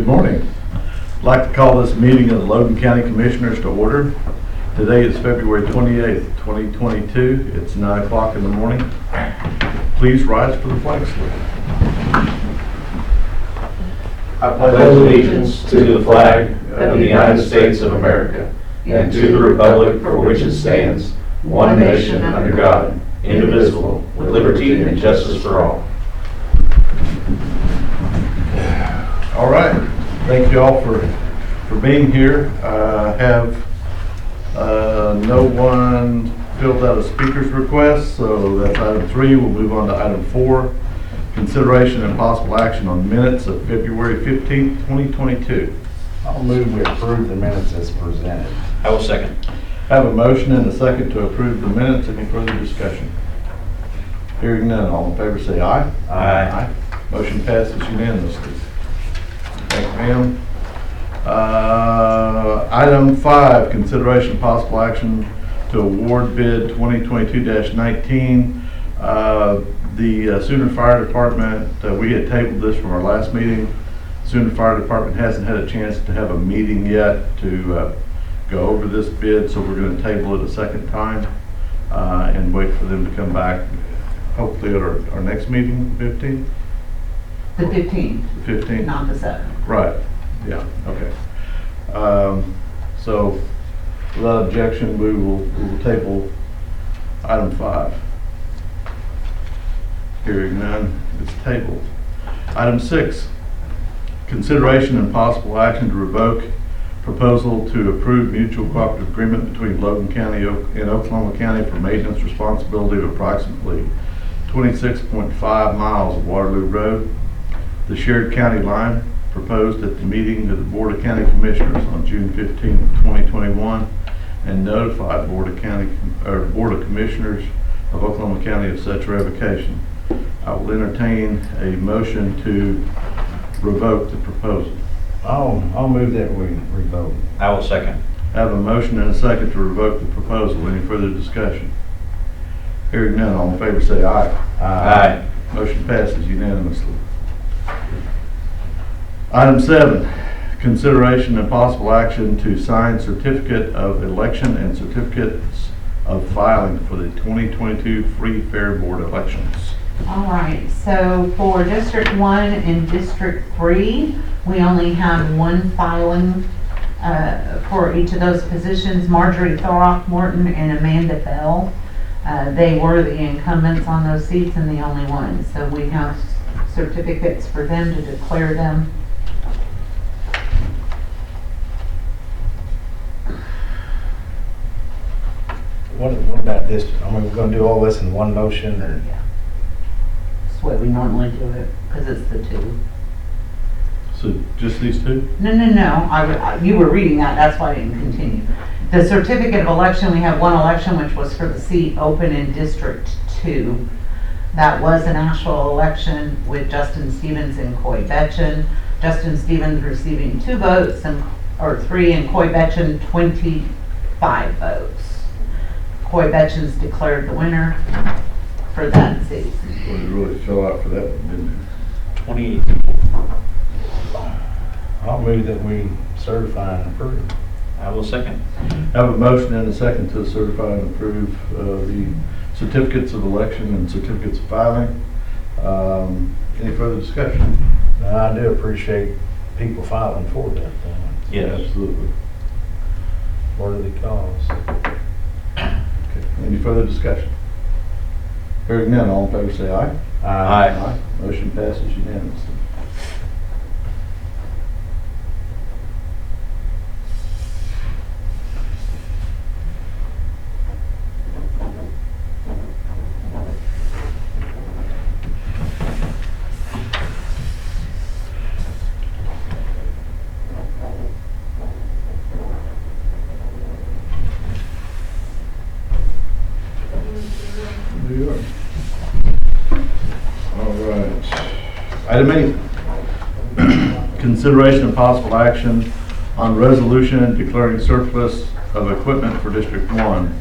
Good morning. I'd like to call this meeting of the Logan County Commissioners to order. Today is February 28th, 2022. It's 9 o'clock in the morning. Please rise for the flag salute. I pledge allegiance to the flag of the United States of America and to the republic for which it stands, one nation under God, indivisible, with liberty and justice for all. All right. Thank you all for being here. Have no one filled out a speaker's request, so that's item 3. We'll move on to item 4. Consideration and possible action on minutes of February 15th, 2022. I'll move we approve the minutes as presented. I will second. Have a motion and a second to approve the minutes. Any further discussion? Hearing none, all in favor say aye. Aye. Motion passes unanimously. Thank you, ma'am. Item 5, consideration and possible action to award bid 2022-19. The Sooner Fire Department, we had tabled this from our last meeting. Sooner Fire Department hasn't had a chance to have a meeting yet to go over this bid, so we're going to table it a second time and wait for them to come back, hopefully at our next meeting, 15th? The 15th. The 15th? Not the 7th. Right, yeah, okay. So without objection, we will table item 5. Hearing none, it's tabled. Item 6, consideration and possible action to revoke proposal to approve mutual cooperative agreement between Logan County and Oklahoma County for maintenance responsibility of approximately 26.5 miles of Waterloo Road, the shared county line, proposed at the meeting of the Board of County Commissioners on June 15, 2021, and notified Board of Commissioners of Oklahoma County of such revocation. I will entertain a motion to revoke the proposal. I'll move that we revoke. I will second. Have a motion and a second to revoke the proposal. Any further discussion? Hearing none, all in favor say aye. Aye. Motion passes unanimously. Item 7, consideration and possible action to sign certificate of election and certificates of filing for the 2022 Free Fair Board elections. All right, so for District 1 and District 3, we only have one filing for each of those positions, Marjorie Throckmorton and Amanda Bell. They were the incumbents on those seats and the only ones. So we have certificates for them to declare them. What about this? I mean, we're going to do all this in one motion, or? That's the way we normally do it, because it's the 2. So just these 2? No. You were reading that, that's why I didn't continue. The certificate of election, we have one election, which was for the seat open in District 2. That was an actual election with Justin Stevens and Coy Betchen. Justin Stevens receiving 2 votes, or 3, and Coy Betchen 25 votes. Coy Betchen's declared the winner for that seat. Well, it really fell out for that one, didn't it? 28. I'll move that we certify and approve. I will second. Have a motion and a second to certify and approve the certificates of election and certificates of filing. Any further discussion? Now, I do appreciate people filing for that. Yes. Absolutely. Worthy cause. Okay. Any further discussion? Hearing none, all in favor say aye. Aye. Motion passes unanimously. All right. Item 8, consideration and possible action on resolution declaring surplus of equipment for District 1.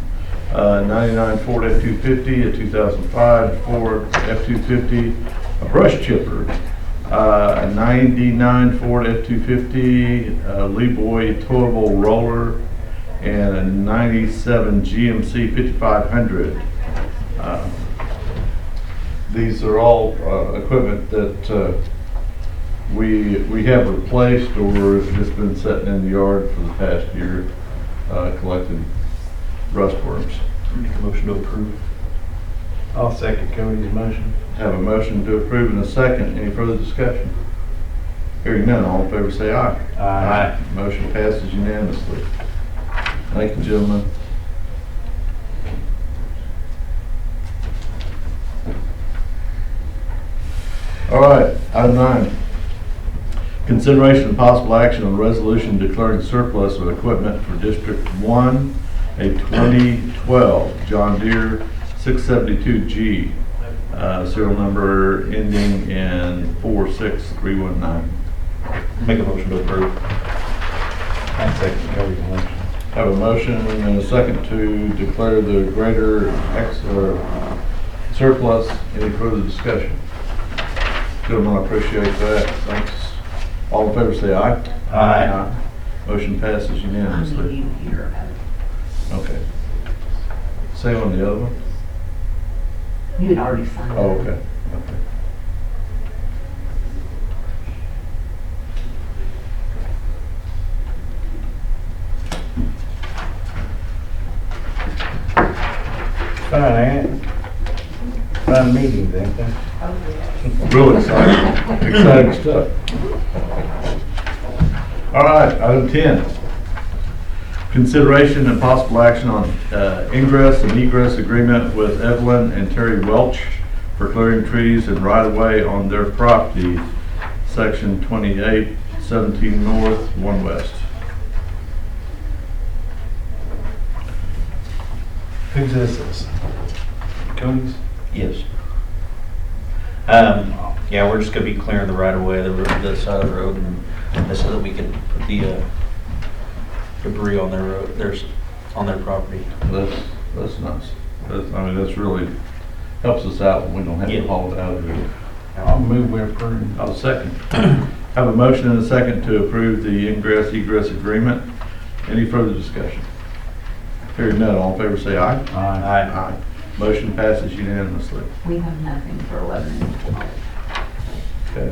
99 Ford F-250, a 2005 Ford F-250, a brush chipper, A 99 Ford F-250, Leeboy towable roller, and a 97 GMC 5500. These are all equipment that we have replaced or have just been sitting in the yard for the past year, collecting rustworms. Make a motion to approve. I'll second Cody's motion. Have a motion to approve in a second. Any further discussion? Hearing none, all in favor say aye. Aye. Motion passes unanimously. Thank you, gentlemen. All right, item 9. Consideration and possible action on resolution declaring surplus of equipment for District 1, a 2012 John Deere 672G, serial number ending in 46319. Make a motion to approve. I'll second Cody's motion. Have a motion and a second to declare the greater surplus. Any further discussion? Gentlemen, I appreciate that. Thanks. All in favor say aye. Aye. Motion passes I need unanimously. you here. Okay. Say on the other one? You had already signed it. Oh, okay. Okay. Fun meetings, ain't they? Real exciting, exciting stuff. All right, item 10. Consideration and possible action on ingress and egress agreement with Evelyn and Terry Welch for clearing trees and right-of-way on their property, section 28, 17 North, 1 West. Who's this? Cody's? Yes. Yeah, we're just gonna be clearing the right of way, the side of the road, and so that we can put the debris on their road, on their property. That's nice. I mean, that's really helps us out when we don't have to Yeah. haul it out of here. I'll move we approve. I'll second. Have a motion and a second to approve the ingress egress agreement. Any further discussion? Hearing none, all in favor say aye. Aye. Motion passes unanimously. We have nothing for 11 and 12. Okay.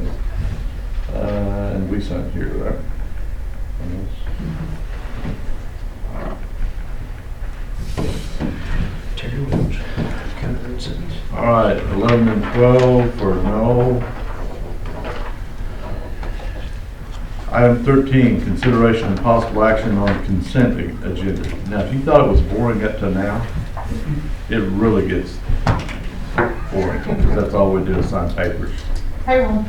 And we signed here, right? Terry Welch. All right, 11 and 12 for no. Item 13, consideration and possible action on consent agenda. Now, if you thought it was boring up to now, it really gets boring, because that's all we do is sign papers. Payroll.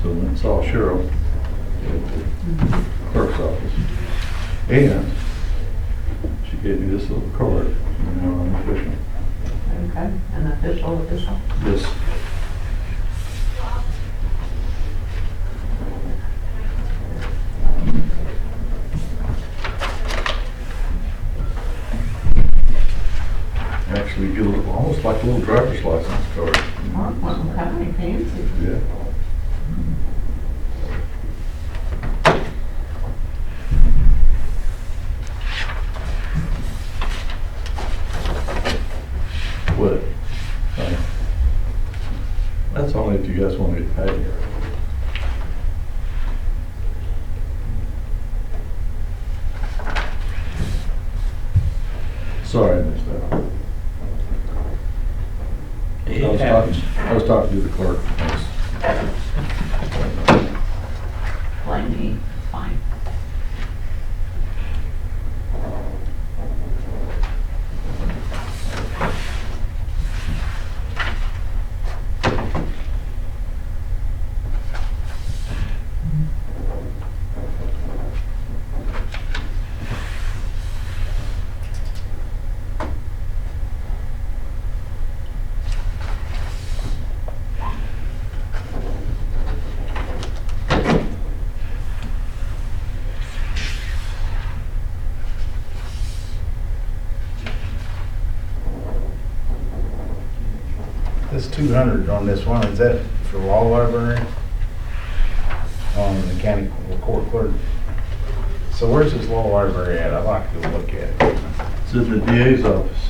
So then saw Cheryl at the clerk's office. And she gave me this little card, you know, I'm official. Okay, an official. Yes. Actually, you get a little, almost like a little driver's license card. Oh, okay, fancy. Yeah. What? That's only if you guys want to get paid. Sorry, I missed that. I was talking to the clerk. Thanks. blame me, it's fine. This 200 on this one, is that for law library? On the county court clerk? So where's this law library at? I'd like to look at it. It's in the DA's office.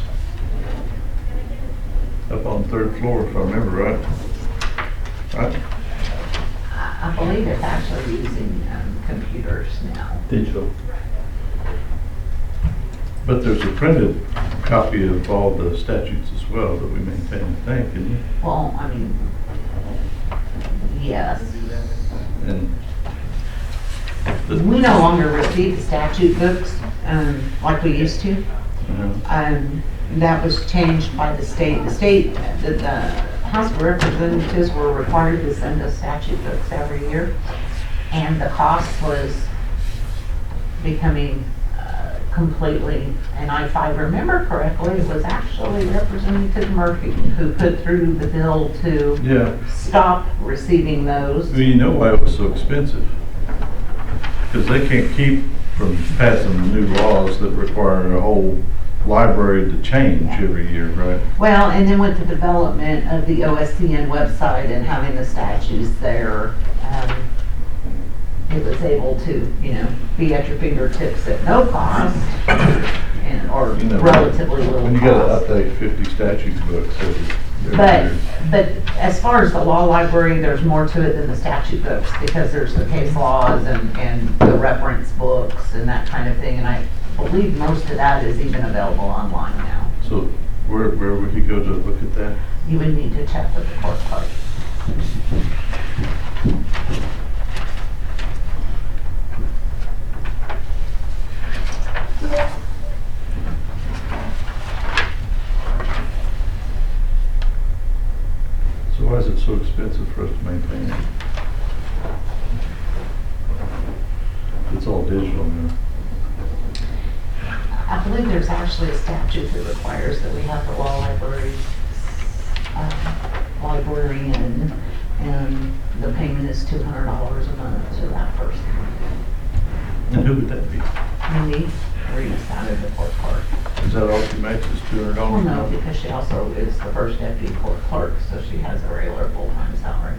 Up on the 3rd floor, if I remember right. Right? I believe it's actually using computers now. Digital. But there's a printed copy of all the statutes as well that we maintain, I think, isn't it? Well, I mean, yes. And We no longer receive the statute books like we used to. That was changed by the state. The House of Representatives were required to send us statute books every year. And the cost was becoming completely, and if I remember correctly, it was actually Representative Murphy who put through the bill to yeah, stop receiving those. well, you know why it was so expensive? Because they can't keep from passing the new laws that require a whole library to change every year, right? Well, and then with the development of the OSCN website and having the statutes there, it was able to, be at your fingertips at no cost, or You know, relatively little When you cost. gotta update 50 statute books every But, year. but as far as the law library, there's more to it than the statute books, because there's the case laws and the reference books and that kind of thing, and I believe most of that is even available online now. So where would you go to look at that? You would need to check with the court clerk. So why is it so expensive for us to maintain it? It's all digital now. I believe there's actually a statute that requires that we have the law librarian, and the payment is $200 a month to that person. And who would that be? Me, Reese out of the court clerk. Is that all she makes is $200 a Well, no, month? because she also is the first deputy court clerk, so she has a regular full-time salary.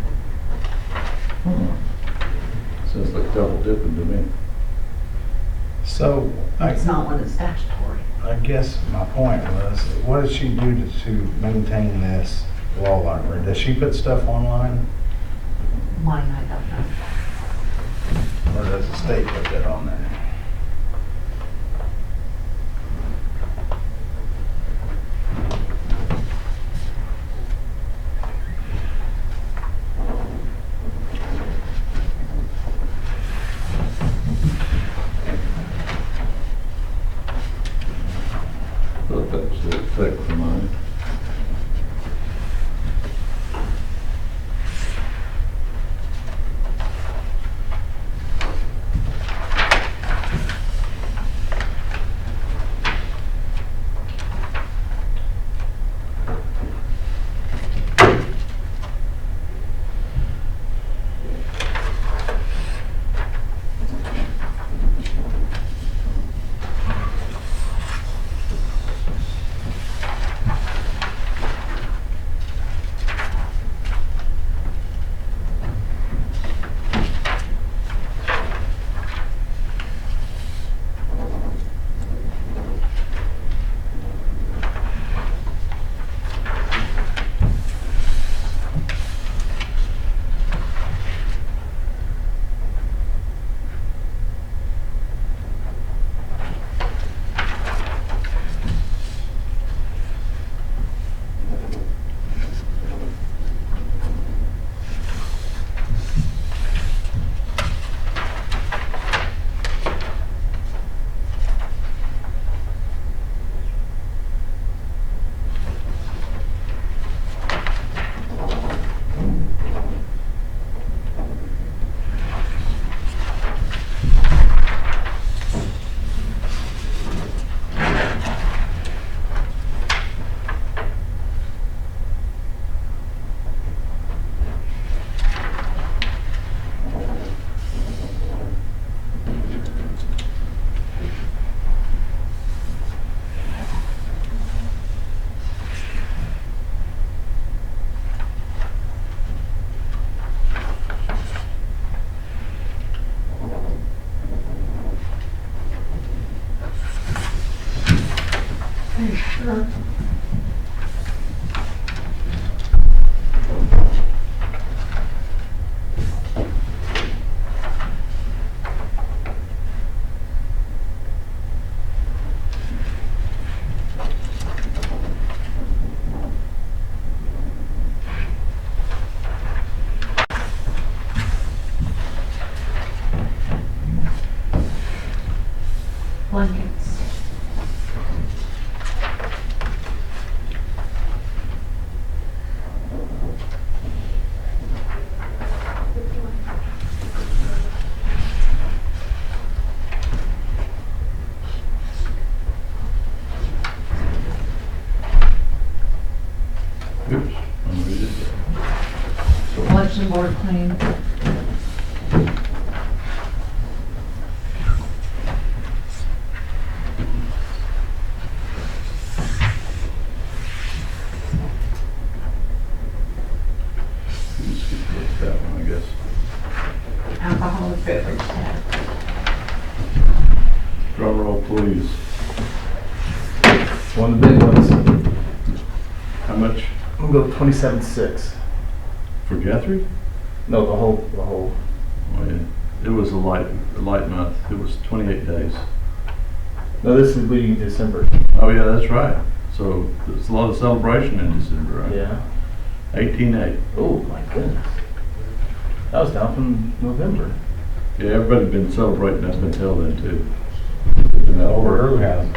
Sounds like double dipping to me. So, It's not one that's statutory. I guess my point was, what does she do to maintain this law library? Does she put stuff online, Mine, I don't know. or does the state put that on there? I thought that was the effect for mine. Oops, I'm reading it. Election board claim. Just look at that one, I guess. Alcoholic beverage tax. Drum roll, please. It's one of the big ones. How much I'm gonna go 27.6. for Guthrie? No, the whole. Oh, yeah. It was a light month. It was 28 days. No, this is leading December. Oh, yeah, that's right. So there's a lot of celebration in December, right? Yeah. 18/8. Oh my goodness. That was down from November. Yeah, everybody's been celebrating up until then, too. Over brew houses.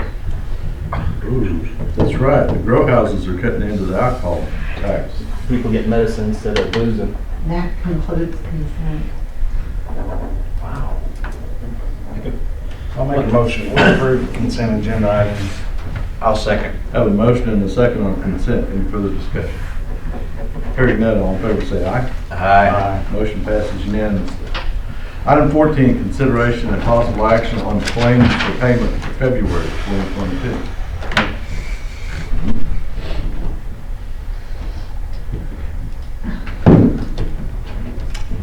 Ooh, that's right. The grow houses are cutting into the alcohol tax. People get medicine instead of boozing. That concludes consent. Wow. I'll make a motion to approve the consent agenda items. I'll second. Have a motion and a second on consent. Any further discussion? Hearing none, all in favor say aye. Aye. Motion passes unanimously. Item 14, consideration and possible action on claims for payment for February 2022.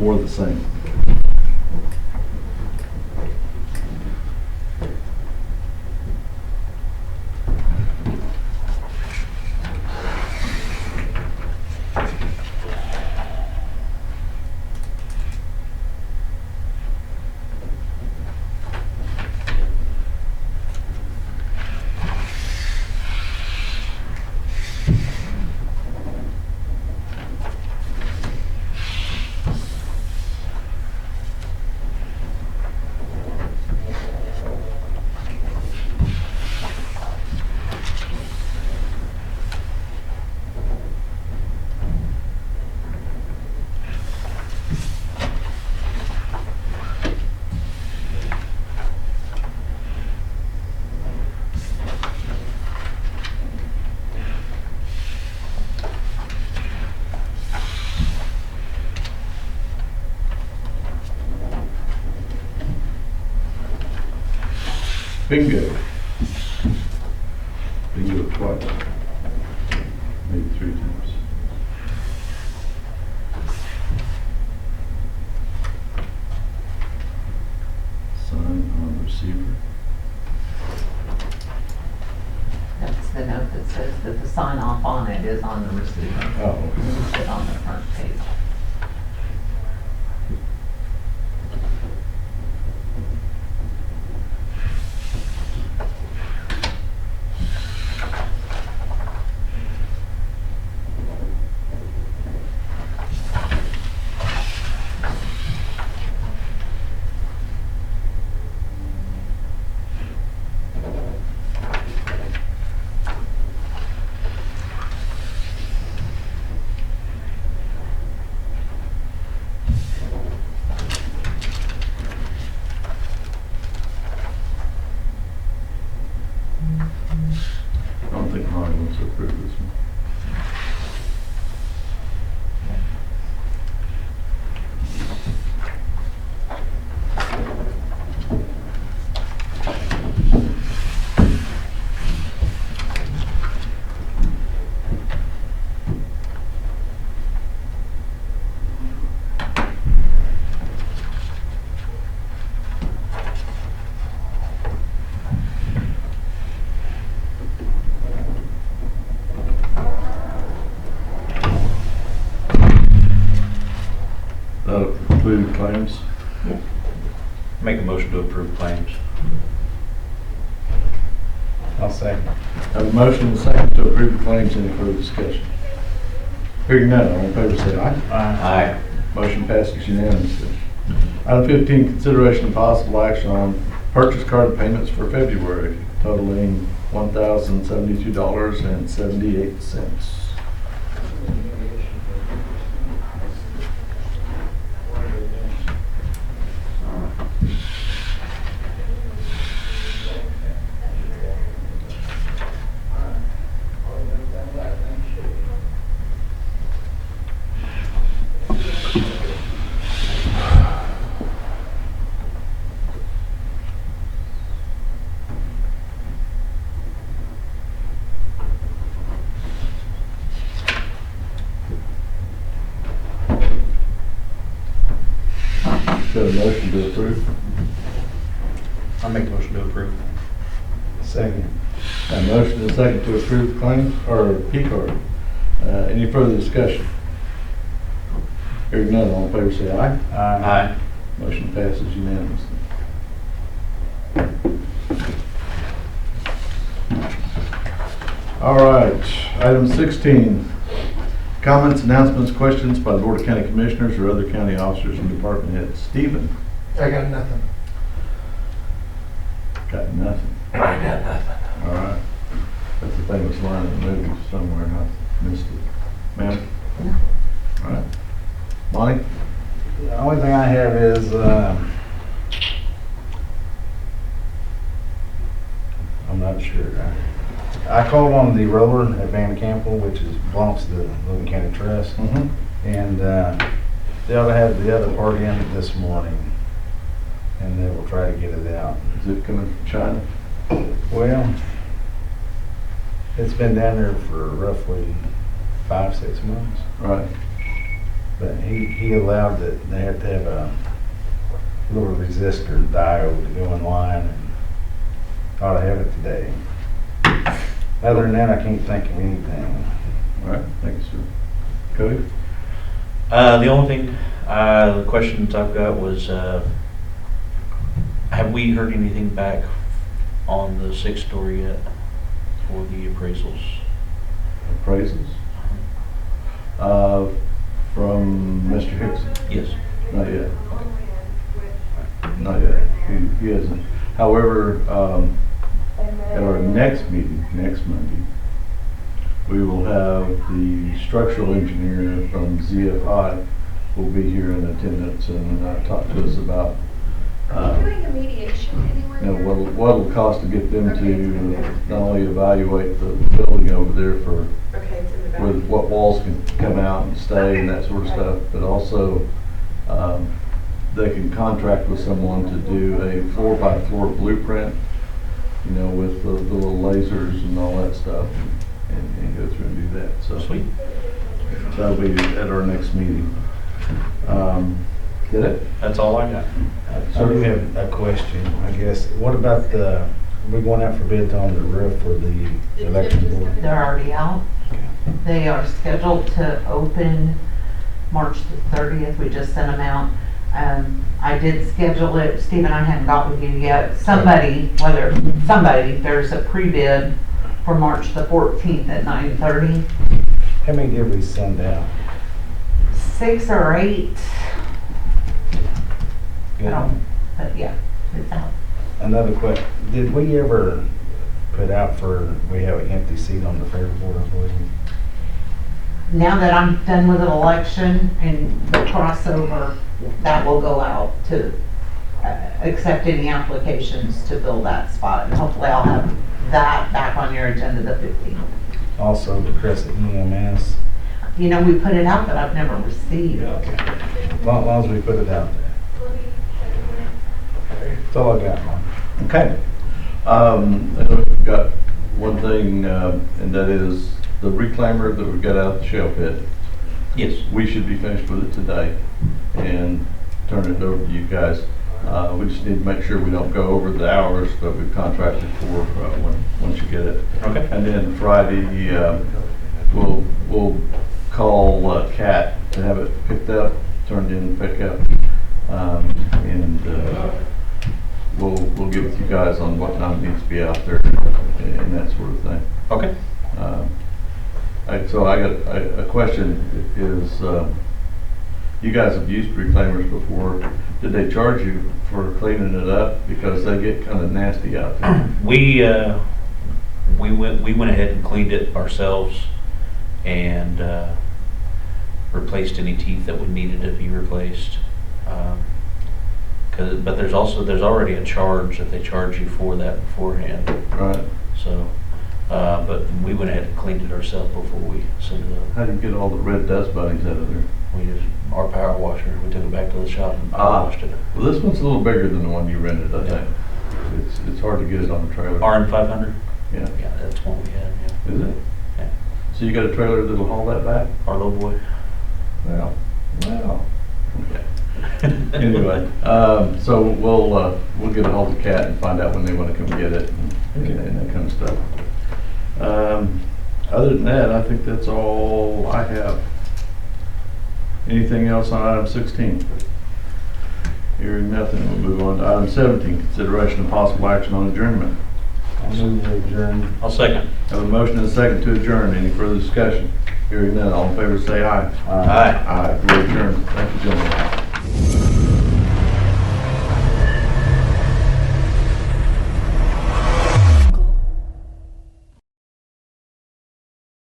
Or the same. Bingo. Bingo twice. Maybe 3 times. Sign on receiver. That's the note that says that the sign off on it is on the receiver. Oh, It's sit on the front page. I don't think Ronnie wants to approve this one. That'll conclude claims. Make a motion to approve claims. I'll second. Have a motion and a second to approve the claims. Any further discussion? Hearing none, all in favor say aye. Aye. Motion passes unanimously. Item 15, consideration and possible action on purchase card payments for February totaling $1,072.78. motion to approve? I'll make a motion to approve. Second. A motion and a second to approve claims, or P card. Any further discussion? Hearing none, all in favor say aye. Aye. Motion passes unanimously. All right, item 16. Comments, announcements, questions by the Board of County Commissioners or other county officers and department heads. Stephen? I got nothing. Got nothing. I got nothing. All right. That's the famous line in the movie somewhere, and I missed it. Ma'am? All right. Monty? The only thing I have is, I'm not sure. I called on the roller at Van Cample, which belongs to the Logan County Trust, and they ought to have the other part in this morning, and they will try to get it out. Is it coming from China? Well, it's been down there for roughly 5-6 months, Right. but he allowed that they had to have a little resistor diode to go in line, and ought to have it today. Other than that, I can't think of anything. All right, thank you, sir. Cody? The only thing, the questions I've got was, have we heard anything back on the 6th story yet for the appraisals? Appraisals? From Mr. Hickson? Yes. Not yet. Not yet. He hasn't. However, at our next meeting, next Monday, we will have the structural engineer from ZFI will be here in attendance and talk to us about Are you doing a mediation anywhere? what it'll cost to get them to not only evaluate the building over there for Okay, it's in the back. with what walls can come out and stay and that sort of stuff, but also they can contract with someone to do a floor-by-floor blueprint, you know, with the little lasers and all that stuff, and go through and do that. So Sweet. that'll be at our next meeting. Get it? That's all I got. I do have a question, I guess. What about we're going out for bids on the roof for the election board? They're already out. They are scheduled to open March the 30th. We just sent them out. I did schedule it. Steve and I hadn't got with you yet. There's a pre-bid for March the 14th at 9:30. How many did we send out? 6 or 8. I Good. don't, but yeah, it's out. Another question, did we ever put out we have an empty seat on the fair board, I believe? Now that I'm done with an election and the crossover, that will go out to accept any applications to fill that spot. And hopefully I'll have that back on your agenda the 15th. Also, the Crescent EMS, You know, we put it out, but I've never received. as long as we put it out there. That's all I got, Mom. Okay. And we've got one thing, and that is the reclaimer that we got out of the shell pit. Yes. We should be finished with it today and turn it over to you guys. We just need to make sure we don't go over the hours that we've contracted for once you get it. Okay. And then Friday, we'll call Kat to have it picked up, turned in and pick up. And we'll get with you guys on what time it needs to be out there and that sort of thing. Okay. So I got a question is, you guys have used reclaimers before. Did they charge you for cleaning it up? Because they get kind of nasty out there. We went ahead and cleaned it ourselves and replaced any teeth that would needed to be replaced. But there's already a charge that they charge you for that beforehand. Right. So, but we went ahead and cleaned it ourselves before we sent it up. How do you get all the red dust bunnies out of there? We used our power washer. We took it back to the shop and power washed it. Well, this one's a little bigger than the one you rented, I think. It's hard to get it on the trailer. RN500? Yeah. Yeah, that's one we had, yeah. Is it? Yeah. So you got a trailer that'll haul that back? Our little boy. Well. Okay. Anyway, so we'll get a hold of Cat and find out when they wanna come get it and that kind of stuff. Other than that, I think that's all I have. Anything else on item 16? Hearing nothing, we'll move on to item 17, consideration of possible action on adjournment. I'll move to adjourn. I'll second. Have a motion and a second to adjourn. Any further discussion? Hearing none, all in favor say aye. Aye. Aye, we're adjourned. Thank you, gentlemen.